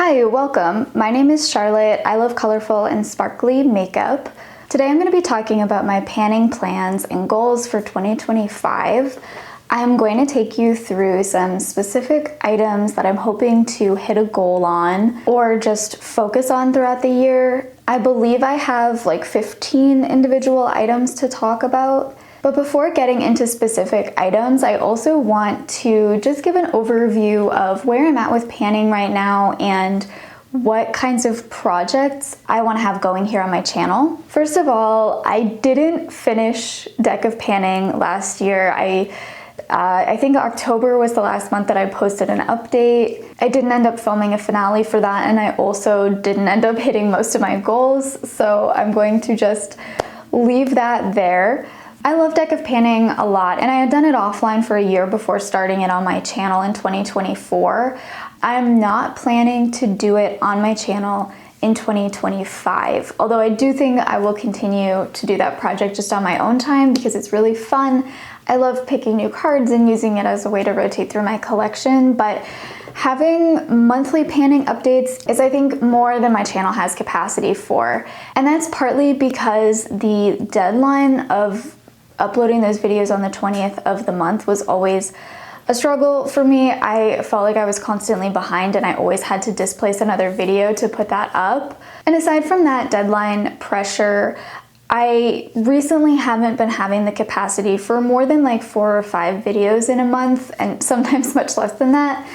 Hi, welcome. My name is Charlotte. I love colorful and sparkly makeup. Today I'm going to be talking about my panning plans and goals for 2025. I'm going to take you through some specific items that I'm hoping to hit a goal on or just focus on throughout the year. I believe I have like 15 individual items to talk about. But before getting into specific items, I also want to just give an overview of where I'm at with panning right now and what kinds of projects I want to have going here on my channel. First of all, I didn't finish Deck of Panning last year. I think October was the last month that I posted an update. I didn't end up filming a finale for that, and I also didn't end up hitting most of my goals, so I'm going to just leave that there. I love Deck of Panning a lot, and I had done it offline for a year before starting it on my channel in 2024. I'm not planning to do it on my channel in 2025, although I do think I will continue to do that project just on my own time because it's really fun. I love picking new cards and using it as a way to rotate through my collection, but having monthly panning updates is, I think, more than my channel has capacity for. And that's partly because the deadline of uploading those videos on the 20th of the month was always a struggle for me. I felt like I was constantly behind and I always had to displace another video to put that up. And aside from that deadline pressure, I recently haven't been having the capacity for more than like 4 or 5 videos in a month, and sometimes much less than that.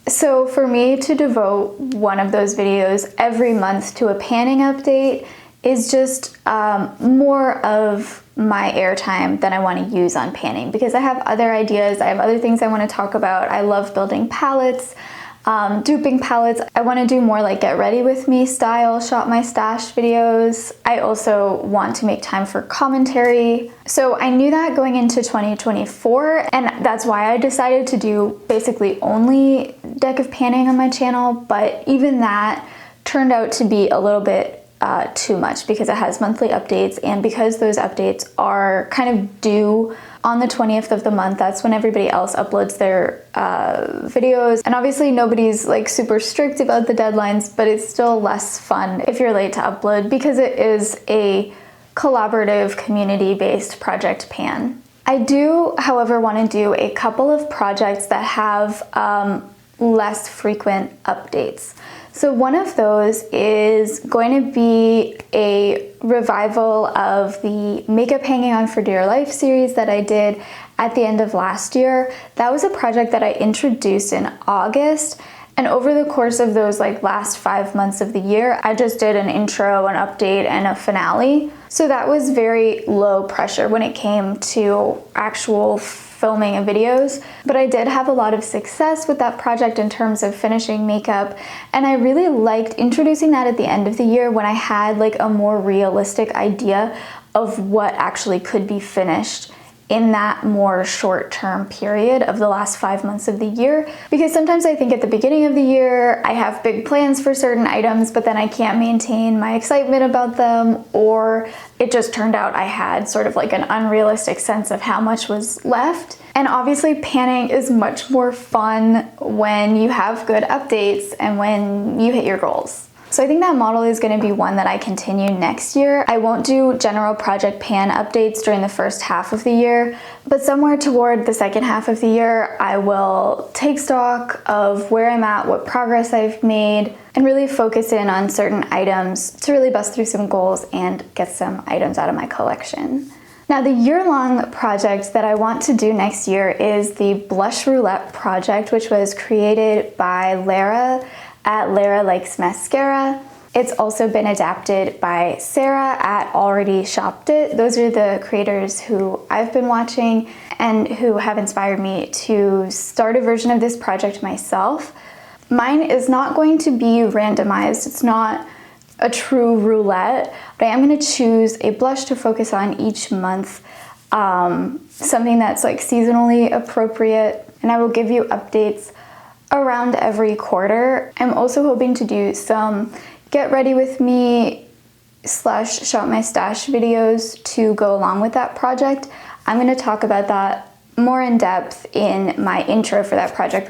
So for me to devote one of those videos every month to a panning update is just more of my airtime than I want to use on panning, because I have other ideas, I have other things I want to talk about. I love building palettes, duping palettes. I want to do more like get ready with me style shop my stash videos. I also want to make time for commentary. So I knew that going into 2024, and that's why I decided to do basically only Deck of Panning on my channel. But even that turned out to be a little bit too much because it has monthly updates, and because those updates are kind of due on the 20th of the month. That's when everybody else uploads their videos, and obviously nobody's like super strict about the deadlines, but it's still less fun if you're late to upload because it is a collaborative community-based project pan. I do, however, want to do a couple of projects that have less frequent updates. So one of those is going to be a revival of the Makeup Hanging On for Dear Life series that I did at the end of last year. That was a project that I introduced in August, and over the course of those like last 5 months of the year, I just did an intro, an update, and a finale. So that was very low pressure when it came to actual filming of videos, but I did have a lot of success with that project in terms of finishing makeup, and I really liked introducing that at the end of the year when I had like a more realistic idea of what actually could be finished in that more short-term period of the last 5 months of the year. Because sometimes I think at the beginning of the year I have big plans for certain items, but then I can't maintain my excitement about them, or it just turned out I had sort of like an unrealistic sense of how much was left. And obviously panning is much more fun when you have good updates and when you hit your goals. So I think that model is going to be one that I continue next year. I won't do general project pan updates during the first half of the year, but somewhere toward the second half of the year, I will take stock of where I'm at, what progress I've made, and really focus in on certain items to really bust through some goals and get some items out of my collection. Now, the year-long project that I want to do next year is the Blush Roulette project, which was created by Lara at Lara Likes Mascara. It's also been adapted by Sarah at Already Shopped It. Those are the creators who I've been watching and who have inspired me to start a version of this project myself. Mine is not going to be randomized. It's not a true roulette, but I am going to choose a blush to focus on each month, something that's like seasonally appropriate, and I will give you updates around every quarter. I'm also hoping to do some get ready with me / shop my stash videos to go along with that project. I'm going to talk about that more in depth in my intro for that project,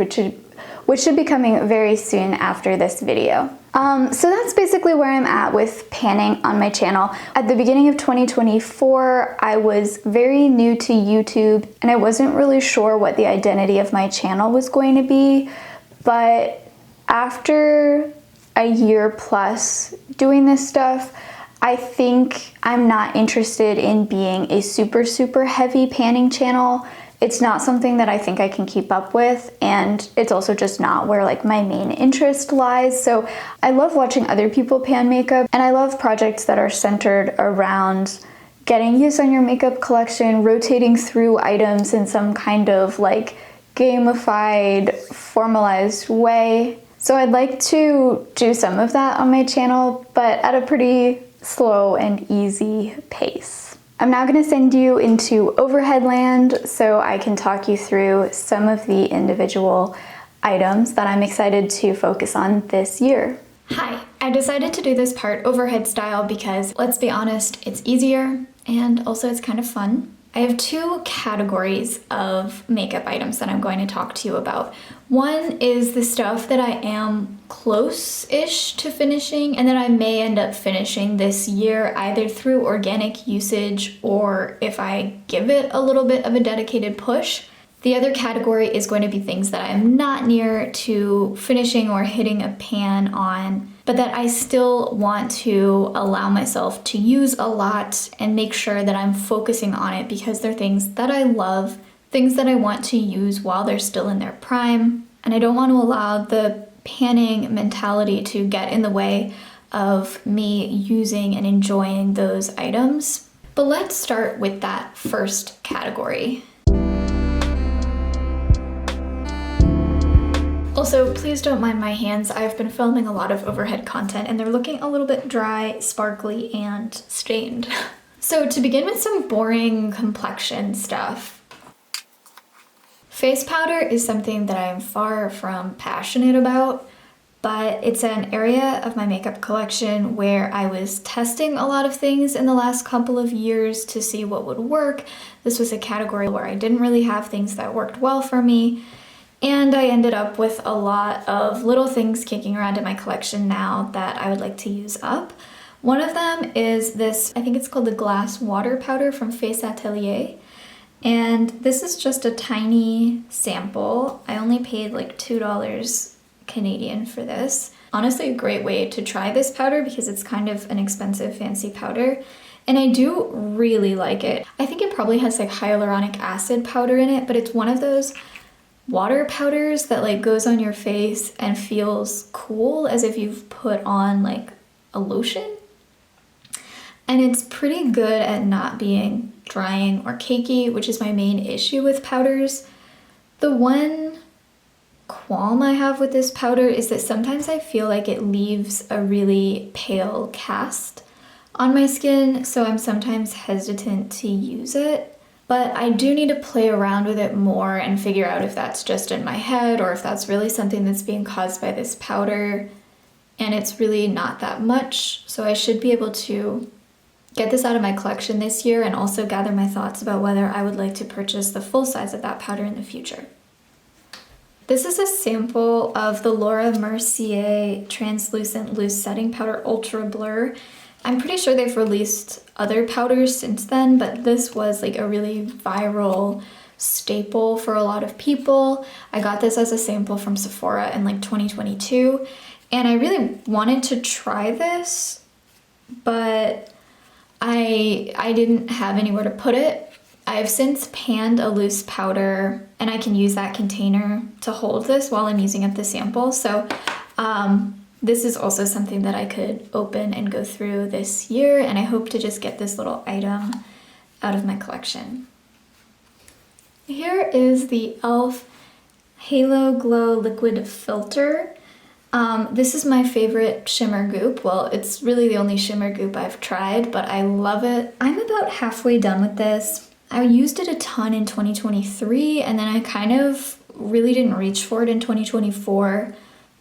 which should be coming very soon after this video. So that's basically where I'm at with panning on my channel. At the beginning of 2024, I was very new to YouTube and I wasn't really sure what the identity of my channel was going to be, but after a year plus doing this stuff, I think I'm not interested in being a super heavy panning channel. It's not something that I think I can keep up with, and it's also just not where like my main interest lies. So I love watching other people pan makeup, and I love projects that are centered around getting use on your makeup collection, rotating through items in some kind of like gamified, formalized way. So I'd like to do some of that on my channel, but at a pretty slow and easy pace. I'm now going to send you into overhead land so I can talk you through some of the individual items that I'm excited to focus on this year. Hi, I decided to do this part overhead style because, let's be honest, it's easier and also it's kind of fun. I have two categories of makeup items that I'm going to talk to you about. One is the stuff that I am close-ish to finishing and that I may end up finishing this year, either through organic usage or if I give it a little bit of a dedicated push. The other category is going to be things that I'm not near to finishing or hitting a pan on, but that I still want to allow myself to use a lot and make sure that I'm focusing on it because they're things that I love, things that I want to use while they're still in their prime, and I don't want to allow the panning mentality to get in the way of me using and enjoying those items. But let's start with that first category. Also, please don't mind my hands. I've been filming a lot of overhead content and they're looking a little bit dry, sparkly, and stained. So to begin with some boring complexion stuff, face powder is something that I am far from passionate about, but it's an area of my makeup collection where I was testing a lot of things in the last couple of years to see what would work. This was a category where I didn't really have things that worked well for me. And I ended up with a lot of little things kicking around in my collection now that I would like to use up. One of them is this, I think it's called the Glass Water Powder from Face Atelier. And this is just a tiny sample. I only paid like $2 Canadian for this. Honestly, a great way to try this powder because it's kind of an expensive, fancy powder. And I do really like it. I think it probably has like hyaluronic acid powder in it, but it's one of those water powders that like goes on your face and feels cool as if you've put on like a lotion. And it's pretty good at not being drying or cakey, which is my main issue with powders. The one qualm I have with this powder is that sometimes I feel like it leaves a really pale cast on my skin, so I'm sometimes hesitant to use it. But I do need to play around with it more and figure out if that's just in my head or if that's really something that's being caused by this powder. And it's really not that much, so I should be able to get this out of my collection this year and also gather my thoughts about whether I would like to purchase the full size of that powder in the future. This is a sample of the Laura Mercier Translucent Loose Setting Powder Ultra Blur. I'm pretty sure they've released other powders since then, but this was like a really viral staple for a lot of people. I got this as a sample from Sephora in like 2022, and I really wanted to try this, but I didn't have anywhere to put it. I have since panned a loose powder, and I can use that container to hold this while I'm using up the sample. So this is also something that I could open and go through this year, and I hope to just get this little item out of my collection. Here is the e.l.f. Halo Glow Liquid Filter. This is my favorite shimmer goop. Well, it's really the only shimmer goop I've tried, but I love it. I'm about halfway done with this. I used it a ton in 2023, and then I kind of really didn't reach for it in 2024.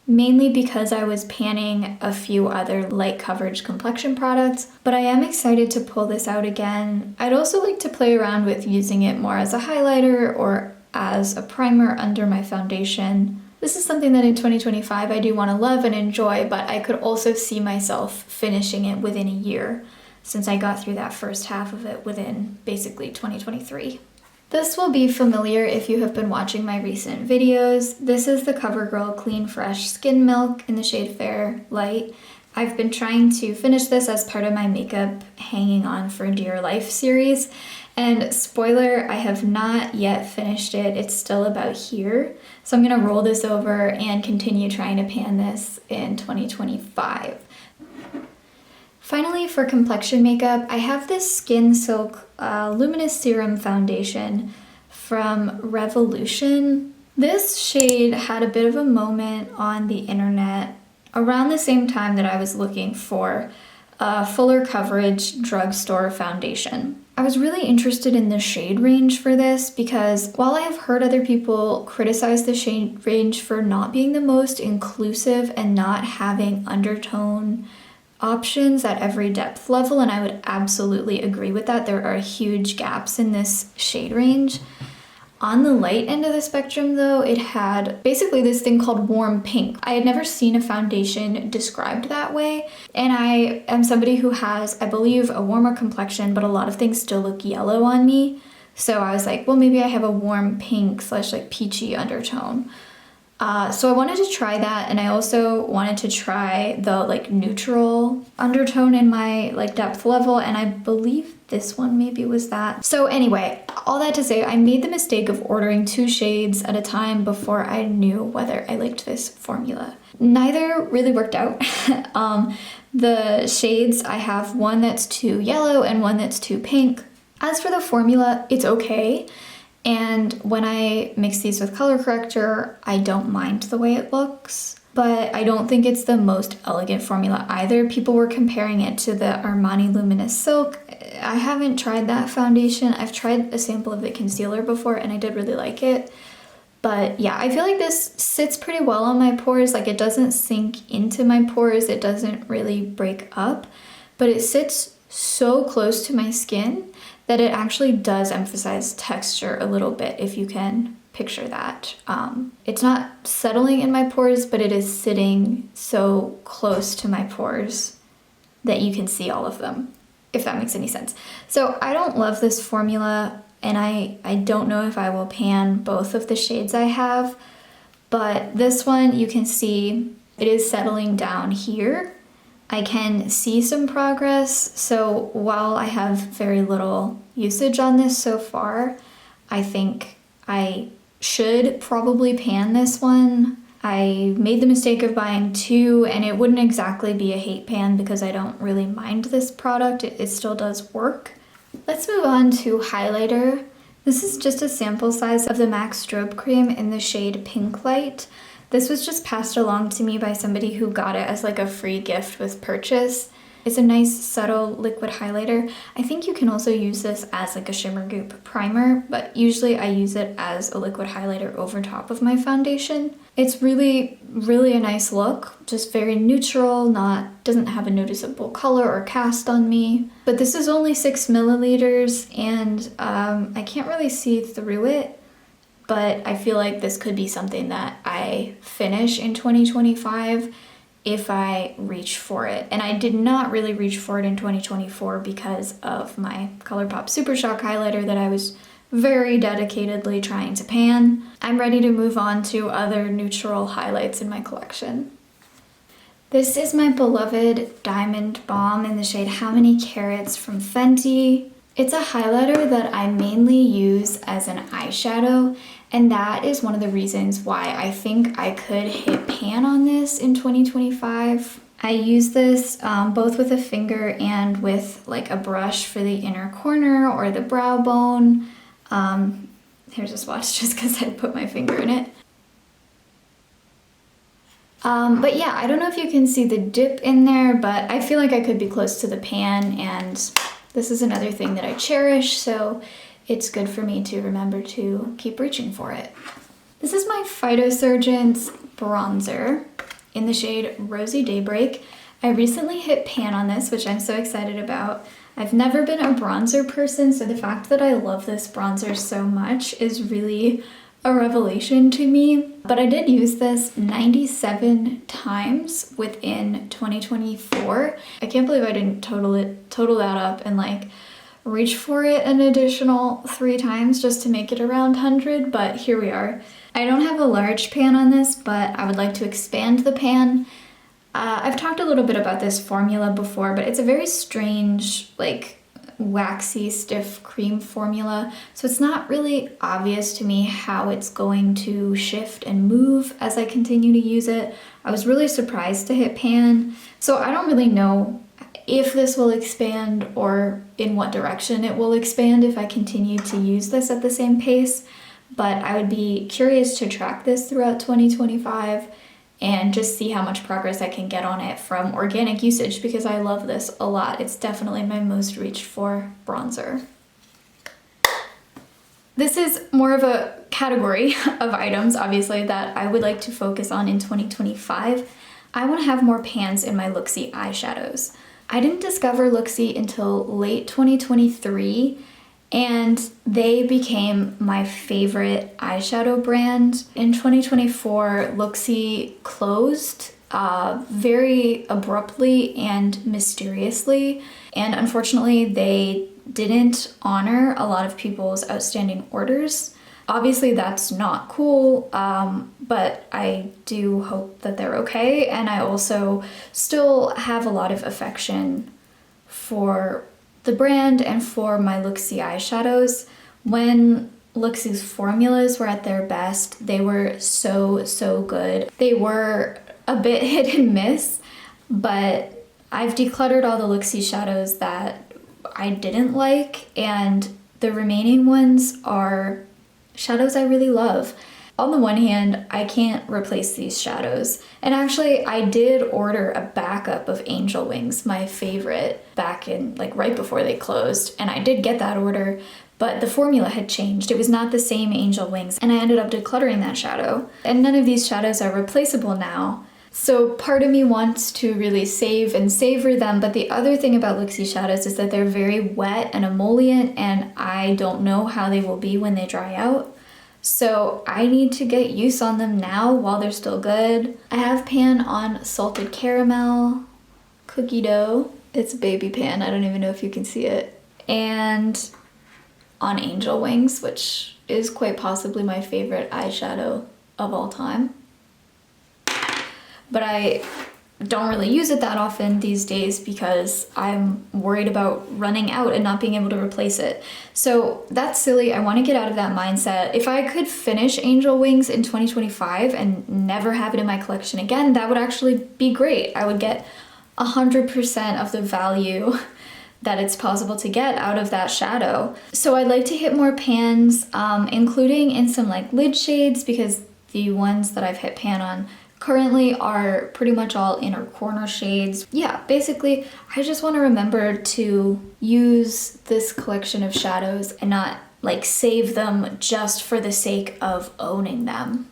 Mainly because I was panning a few other light coverage complexion products, but I am excited to pull this out again. I'd also like to play around with using it more as a highlighter or as a primer under my foundation. This is something that in 2025 I do want to love and enjoy, but I could also see myself finishing it within a year since I got through that first half of it within basically 2023. This will be familiar if you have been watching my recent videos. This is the CoverGirl Clean Fresh Skin Milk in the shade Fair Light. I've been trying to finish this as part of my makeup hanging on for dear life series. And spoiler, I have not yet finished it. It's still about here. So I'm gonna roll this over and continue trying to pan this in 2025. Finally, for complexion makeup, I have this Skin Silk Luminous Serum Foundation from Revolution. This shade had a bit of a moment on the internet around the same time that I was looking for a fuller coverage drugstore foundation. I was really interested in the shade range for this because while I have heard other people criticize the shade range for not being the most inclusive and not having undertone options at every depth level, and I would absolutely agree with that. There are huge gaps in this shade range. On the light end of the spectrum though, it had basically this thing called warm pink. I had never seen a foundation described that way, and I am somebody who has, I believe, a warmer complexion, but a lot of things still look yellow on me. So I was like, well, maybe I have a warm pink / like peachy undertone. So I wanted to try that, and I also wanted to try the like neutral undertone in my like depth level, and I believe this one maybe was that. So anyway, all that to say, I made the mistake of ordering 2 shades at a time before I knew whether I liked this formula. Neither really worked out. The shades, I have one that's too yellow and one that's too pink. As for the formula, it's okay. And when I mix these with color corrector, I don't mind the way it looks, but I don't think it's the most elegant formula either. People were comparing it to the Armani Luminous Silk. I haven't tried that foundation. I've tried a sample of the concealer before and I did really like it. But yeah, I feel like this sits pretty well on my pores. Like it doesn't sink into my pores. It doesn't really break up, but it sits so close to my skin that it actually does emphasize texture a little bit, if you can picture that. It's not settling in my pores, but it is sitting so close to my pores that you can see all of them, if that makes any sense. So I don't love this formula, and I don't know if I will pan both of the shades I have, but this one you can see it is settling down here. I can see some progress, so while I have very little usage on this so far, I think I should probably pan this one. I made the mistake of buying 2, and it wouldn't exactly be a hate pan because I don't really mind this product. It still does work. Let's move on to highlighter. This is just a sample size of the MAC Strobe Cream in the shade Pink Light. This was just passed along to me by somebody who got it as like a free gift with purchase. It's a nice subtle liquid highlighter. I think you can also use this as like a shimmer goop primer, but usually I use it as a liquid highlighter over top of my foundation. It's really, really a nice look, just very neutral, doesn't have a noticeable color or cast on me. But this is only 6 milliliters and I can't really see through it. But I feel like this could be something that I finish in 2025 if I reach for it. And I did not really reach for it in 2024 because of my ColourPop Super Shock highlighter that I was very dedicatedly trying to pan. I'm ready to move on to other neutral highlights in my collection. This is my beloved Diamond Balm in the shade How Many Carats from Fenty. It's a highlighter that I mainly use as an eyeshadow, and that is one of the reasons why I think I could hit pan on this in 2025. I use this both with a finger and with like a brush for the inner corner or the brow bone. Here's a swatch just because I put my finger in it. But yeah, I don't know if you can see the dip in there, but I feel like I could be close to the pan, and this is another thing that I cherish, so it's good for me to remember to keep reaching for it. This is my Phytosurgence bronzer in the shade Rosy Daybreak. I recently hit pan on this, which I'm so excited about. I've never been a bronzer person, so the fact that I love this bronzer so much is really a revelation to me, but I did use this 97 times within 2024. I can't believe I didn't total that up and like reach for it an additional 3 times just to make it around 100, but here we are. I don't have a large pan on this, but I would like to expand the pan. I've talked a little bit about this formula before, but it's a very strange, like waxy, stiff cream formula. So it's not really obvious to me how it's going to shift and move as I continue to use it. I was really surprised to hit pan. So I don't really know if this will expand or in what direction it will expand if I continue to use this at the same pace. But I would be curious to track this throughout 2025 and just see how much progress I can get on it from organic usage, because I love this a lot. It's definitely my most reached for bronzer. This is more of a category of items, obviously, that I would like to focus on in 2025. I want to have more pans in my Luxie eyeshadows. I didn't discover Luxie until late 2023, and they became my favorite eyeshadow brand. In 2024, Luxie closed very abruptly and mysteriously, and unfortunately they didn't honor a lot of people's outstanding orders. Obviously that's not cool, but I do hope that they're okay, and I also still have a lot of affection for the brand and for my Luxie eyeshadows. When Luxie's formulas were at their best, they were so good. They were a bit hit and miss, but I've decluttered all the Luxie shadows that I didn't like, and the remaining ones are shadows I really love. On the one hand, I can't replace these shadows. And actually, I did order a backup of Angel Wings, my favorite, back in like right before they closed. And I did get that order, but the formula had changed. It was not the same Angel Wings, and I ended up decluttering that shadow. And none of these shadows are replaceable now. So part of me wants to really save and savor them, but the other thing about Luxie shadows is that they're very wet and emollient, and I don't know how they will be when they dry out. So I need to get use on them now while they're still good. I have pan on Salted Caramel, Cookie Dough. It's a baby pan, I don't even know if you can see it. And on Angel Wings, which is quite possibly my favorite eyeshadow of all time. But I don't really use it that often these days because I'm worried about running out and not being able to replace it. So that's silly. I want to get out of that mindset. If I could finish Angel Wings in 2025 and never have it in my collection again, that would actually be great. I would get 100% of the value that it's possible to get out of that shadow. So I'd like to hit more pans, including in some like lid shades, because the ones that I've hit pan on currently are pretty much all inner corner shades. Yeah, basically, I just want to remember to use this collection of shadows and not like save them just for the sake of owning them.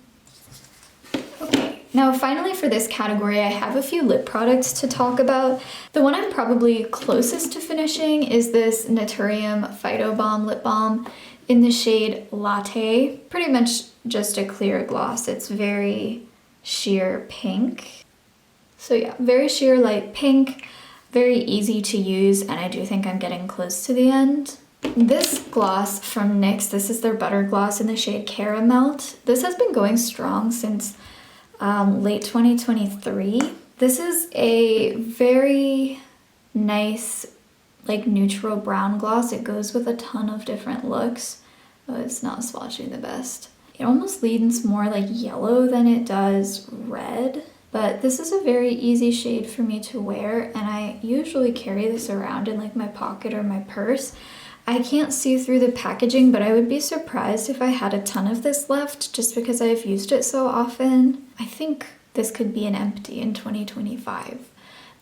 Okay, now finally for this category, I have a few lip products to talk about. The one I'm probably closest to finishing is this Naturium Phyto Balm Lip Balm in the shade Latte. Pretty much just a clear gloss. It's very sheer pink. So yeah, very sheer light pink, very easy to use, and I do think I'm getting close to the end. This gloss from NYX, this is their Butter Gloss in the shade Caramel. This has been going strong since late 2023. This is a very nice, like neutral brown gloss. It goes with a ton of different looks. Oh, it's not swatching the best. It almost leans more like yellow than it does red, but this is a very easy shade for me to wear, and I usually carry this around in like my pocket or my purse. I can't see through the packaging, but I would be surprised if I had a ton of this left just because I've used it so often. I think this could be an empty in 2025.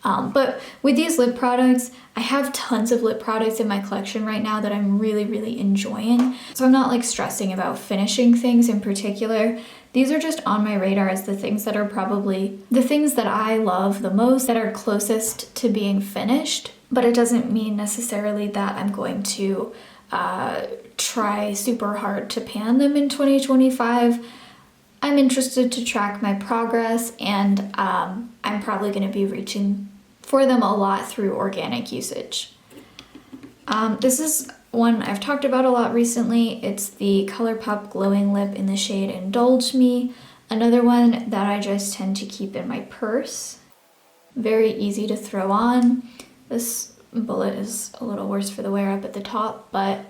But with these lip products, I have tons of lip products in my collection right now that I'm really enjoying. So I'm not like stressing about finishing things in particular. These are just on my radar as the things that are probably the things that I love the most, that are closest to being finished. But it doesn't mean necessarily that I'm going to try super hard to pan them in 2025. I'm interested to track my progress, and I'm probably going to be reaching for them a lot through organic usage. This is one I've talked about a lot recently. It's the ColourPop Glowing Lip in the shade Indulge Me. Another one that I just tend to keep in my purse. Very easy to throw on. This bullet is a little worse for the wear up at the top, but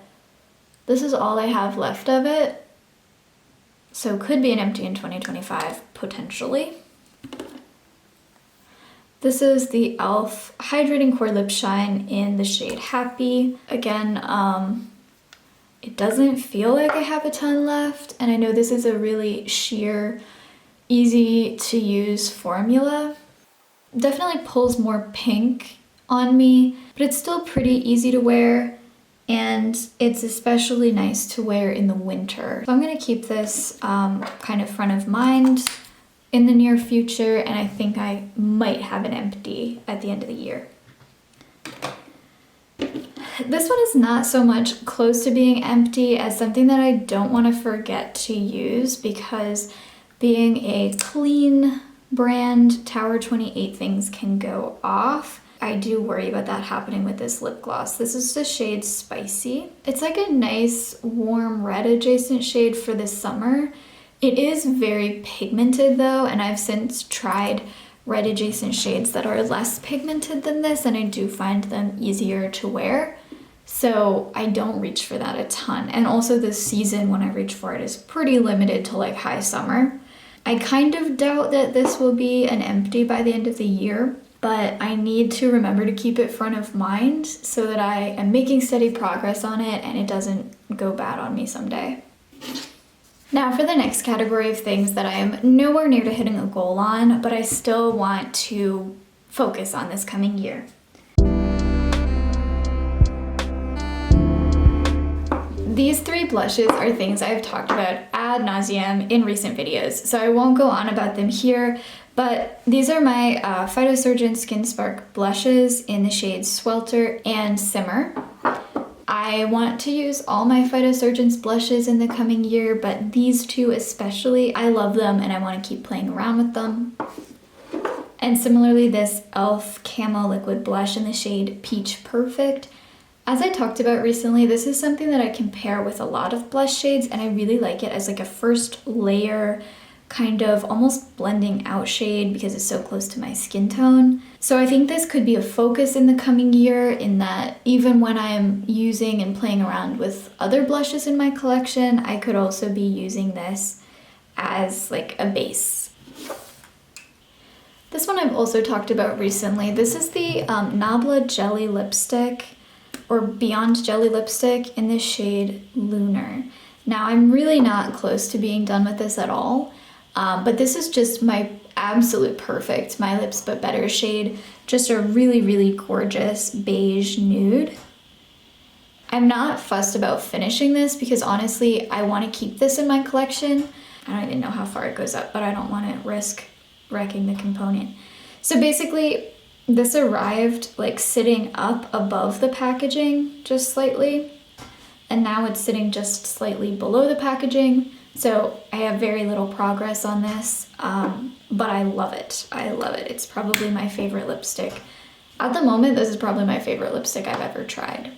this is all I have left of it. So could be an empty in 2025, potentially. This is the e.l.f. Hydrating Core Lip Shine in the shade Happy. Again, it doesn't feel like I have a ton left, and I know this is a really sheer, easy to use formula. Definitely pulls more pink on me, but it's still pretty easy to wear, and it's especially nice to wear in the winter. So I'm gonna keep this kind of front of mind in the near future, and I think I might have an empty at the end of the year. This one is not so much close to being empty as something that I don't want to forget to use, because being a clean brand, Tower 28 things can go off. I do worry about that happening with this lip gloss. This is the shade Spicy. It's like a nice warm red adjacent shade for this summer. It is very pigmented though, and I've since tried red adjacent shades that are less pigmented than this, and I do find them easier to wear. So I don't reach for that a ton. And also this season when I reach for it is pretty limited to like high summer. I kind of doubt that this will be an empty by the end of the year, but I need to remember to keep it front of mind so that I am making steady progress on it and it doesn't go bad on me someday. Now for the next category of things that I am nowhere near to hitting a goal on, but I still want to focus on this coming year. These three blushes are things I've talked about ad nauseum in recent videos, so I won't go on about them here, but these are my Phytosurgence Skin Spark blushes in the shades Swelter and Simmer. I want to use all my Phytosurgence blushes in the coming year, but these two especially, I love them and I want to keep playing around with them. And similarly, this e.l.f. Camo Liquid Blush in the shade Peach Perfect. As I talked about recently, this is something that I can pair with a lot of blush shades, and I really like it as like a first layer, kind of almost blending out shade because it's so close to my skin tone. So I think this could be a focus in the coming year, in that even when I'm using and playing around with other blushes in my collection, I could also be using this as like a base. This one I've also talked about recently. This is the Nabla Jelly Lipstick, or Beyond Jelly Lipstick in the shade Lunar. Now I'm really not close to being done with this at all, but this is just my absolute perfect My Lips But Better shade. Just a really, really gorgeous beige nude. I'm not fussed about finishing this because honestly, I want to keep this in my collection. I don't even know how far it goes up, but I don't want to risk wrecking the component. So basically, this arrived like sitting up above the packaging just slightly, and now it's sitting just slightly below the packaging. So I have very little progress on this, but I love it. I love it. It's probably my favorite lipstick. At the moment, this is probably my favorite lipstick I've ever tried.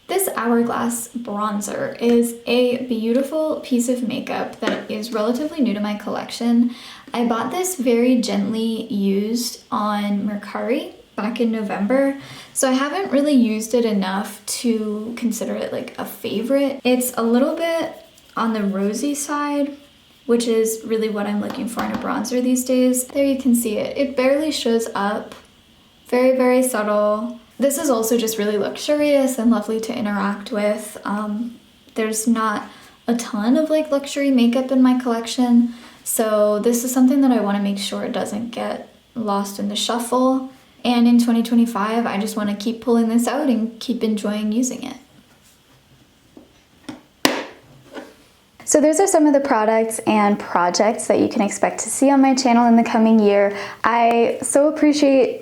This Hourglass bronzer is a beautiful piece of makeup that is relatively new to my collection. I bought this very gently used on Mercari back in November, so I haven't really used it enough to consider it like a favorite. It's a little bit on the rosy side, which is really what I'm looking for in a bronzer these days. There you can see it. It barely shows up. Very, very subtle. This is also just really luxurious and lovely to interact with. There's not a ton of like luxury makeup in my collection, so this is something that I want to make sure it doesn't get lost in the shuffle. And in 2025, I just want to keep pulling this out and keep enjoying using it. So those are some of the products and projects that you can expect to see on my channel in the coming year. I so appreciate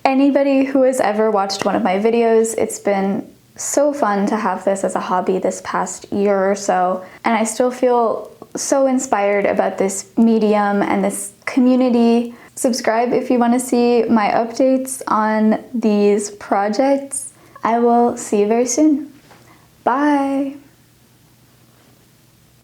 anybody who has ever watched one of my videos. It's been so fun to have this as a hobby this past year or so, and I still feel so inspired about this medium and this community. Subscribe if you want to see my updates on these projects. I will see you very soon. Bye!